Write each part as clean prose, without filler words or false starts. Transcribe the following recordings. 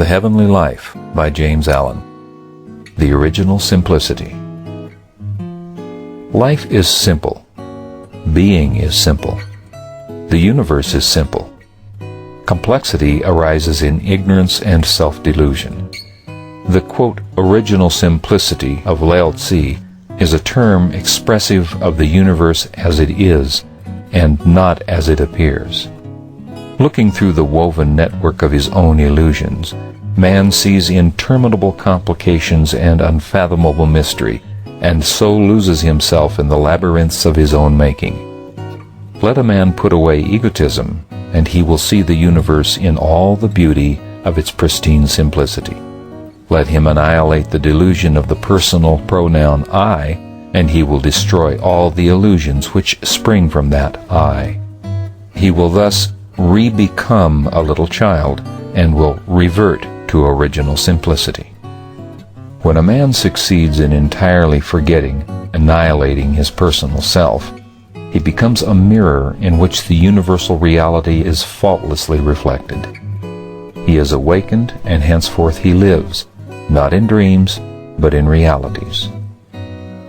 The Heavenly Life by James Allen. The Original Simplicity. Life is simple. Being is simple. The universe is simple. Complexity arises in ignorance and self-delusion. The quote, original simplicity of Lao Tzu is a term expressive of the universe as it is and not as it appears. Looking through the woven network of his own illusions, man sees interminable complications and unfathomable mystery, and so loses himself in the labyrinths of his own making. Let a man put away egotism, and he will see the universe in all the beauty of its pristine simplicity. Let him annihilate the delusion of the personal pronoun I, and he will destroy all the illusions which spring from that I. He will thus re-become a little child, and will revert to original simplicity. When a man succeeds in entirely forgetting, annihilating his personal self, he becomes a mirror in which the universal reality is faultlessly reflected. He is awakened, and henceforth he lives, not in dreams, but in realities.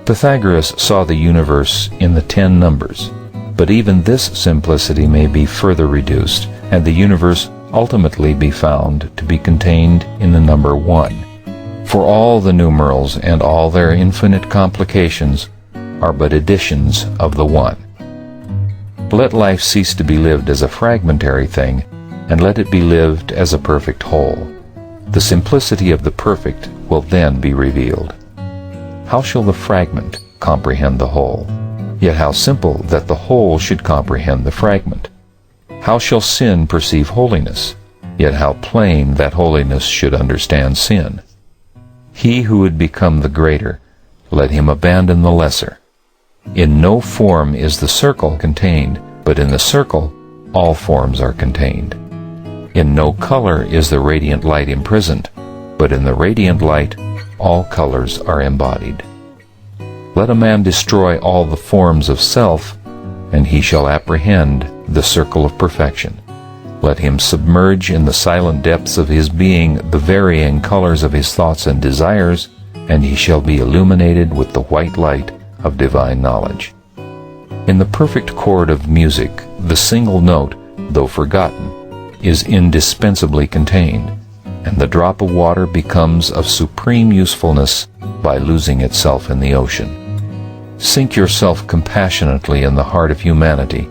Pythagoras saw the universe in the 10 numbers, but even this simplicity may be further reduced, and the universe ultimately be found to be contained in the number 1. For all the numerals and all their infinite complications are but additions of the 1. Let life cease to be lived as a fragmentary thing, and let it be lived as a perfect whole. The simplicity of the perfect will then be revealed. How shall the fragment comprehend the whole? Yet how simple that the whole should comprehend the fragment. How shall sin perceive holiness? Yet how plain that holiness should understand sin. He who would become the greater, let him abandon the lesser. In no form is the circle contained, but in the circle all forms are contained. In no color is the radiant light imprisoned, but in the radiant light all colors are embodied. Let a man destroy all the forms of self, and he shall apprehend the circle of perfection. Let him submerge in the silent depths of his being the varying colors of his thoughts and desires, and he shall be illuminated with the white light of divine knowledge. In the perfect chord of music, the single note, though forgotten, is indispensably contained, and the drop of water becomes of supreme usefulness by losing itself in the ocean. Sink yourself compassionately in the heart of humanity,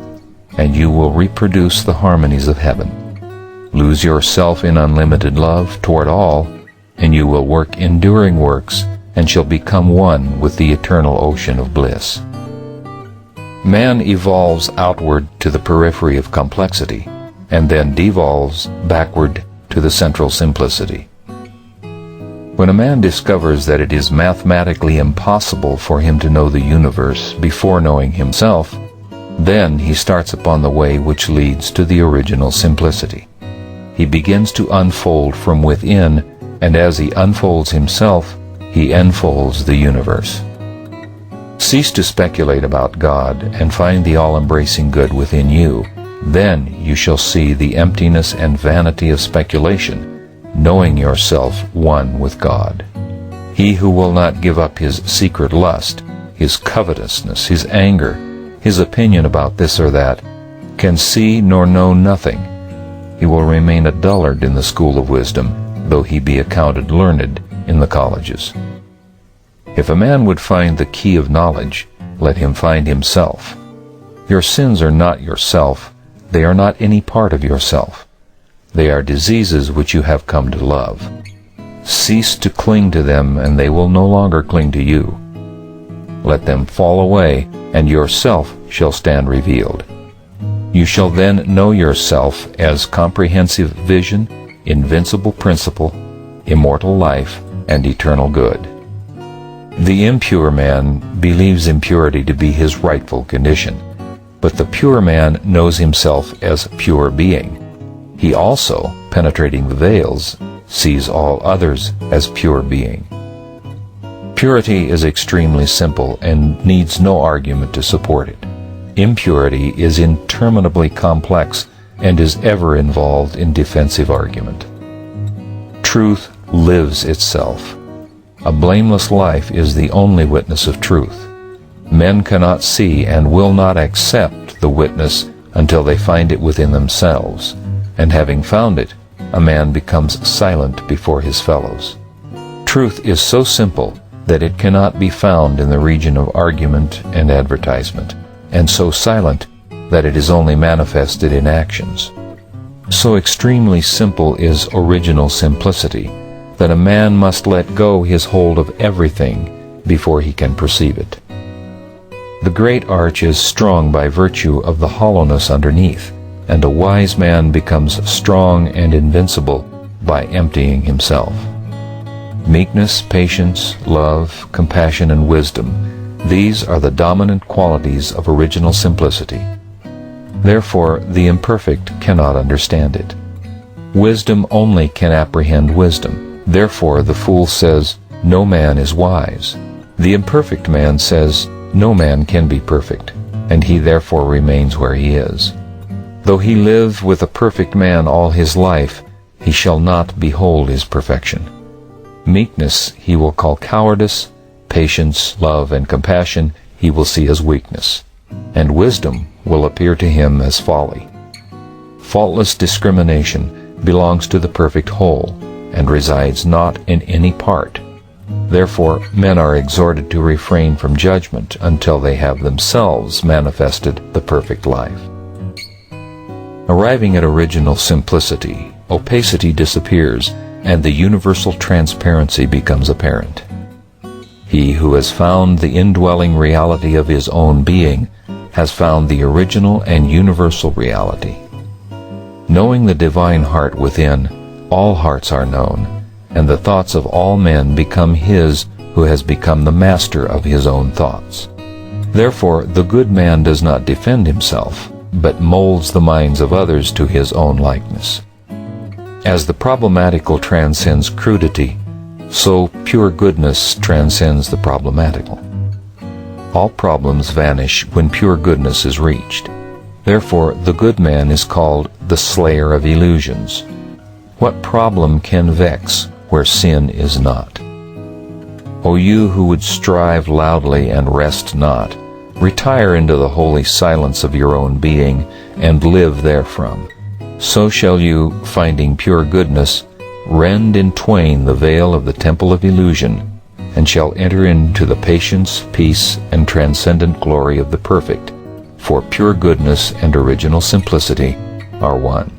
and you will reproduce the harmonies of heaven. Lose yourself in unlimited love toward all, and you will work enduring works, and shall become one with the eternal ocean of bliss. Man evolves outward to the periphery of complexity, and then devolves backward to the central simplicity. When a man discovers that it is mathematically impossible for him to know the universe before knowing himself, then he starts upon the way which leads to the original simplicity. He begins to unfold from within, and as he unfolds himself, he enfolds the universe. Cease to speculate about God and find the all-embracing good within you. Then you shall see the emptiness and vanity of speculation, knowing yourself one with God. He who will not give up his secret lust, his covetousness, his anger, his opinion about this or that, can see nor know nothing. He will remain a dullard in the school of wisdom, though he be accounted learned in the colleges. If a man would find the key of knowledge, let him find himself. Your sins are not yourself. They are not any part of yourself. They are diseases which you have come to love. Cease to cling to them, and they will no longer cling to you. Let them fall away, and yourself shall stand revealed. You shall then know yourself as comprehensive vision, invincible principle, immortal life, and eternal good. The impure man believes impurity to be his rightful condition, but the pure man knows himself as pure being. He also, penetrating the veils, sees all others as pure being. Purity is extremely simple and needs no argument to support it. Impurity is interminably complex and is ever involved in defensive argument. truth lives itself. A blameless life is the only witness of truth. Men cannot see and will not accept the witness until they find it within themselves, and having found it, a man becomes silent before his fellows. Truth is so simple that it cannot be found in the region of argument and advertisement, and so silent that it is only manifested in actions. So extremely simple is original simplicity that a man must let go his hold of everything before he can perceive it. The great arch is strong by virtue of the hollowness underneath, and a wise man becomes strong and invincible by emptying himself. Meekness, patience, love, compassion, and wisdom, these are the dominant qualities of original simplicity. Therefore, the imperfect cannot understand it. Wisdom only can apprehend wisdom. Therefore, the fool says, "No man is wise." The imperfect man says, "No man can be perfect," and he therefore remains where he is. Though he live with a perfect man all his life, he shall not behold his perfection. Meekness he will call cowardice, patience, love, and compassion he will see as weakness, and wisdom will appear to him as folly. Faultless discrimination belongs to the perfect whole, and resides not in any part. Therefore, men are exhorted to refrain from judgment until they have themselves manifested the perfect life. Arriving at original simplicity, opacity disappears, and the universal transparency becomes apparent. He who has found the indwelling reality of his own being has found the original and universal reality. Knowing the divine heart within, all hearts are known, and the thoughts of all men become his who has become the master of his own thoughts. Therefore, the good man does not defend himself, but molds the minds of others to his own likeness. As the problematical transcends crudity, so pure goodness transcends the problematical. All problems vanish when pure goodness is reached. Therefore, the good man is called the slayer of illusions. What problem can vex where sin is not? O you who would strive loudly and rest not, retire into the holy silence of your own being, and live therefrom. So shall you, finding pure goodness, rend in twain the veil of the temple of illusion, and shall enter into the patience, peace, and transcendent glory of the perfect, for pure goodness and original simplicity are one.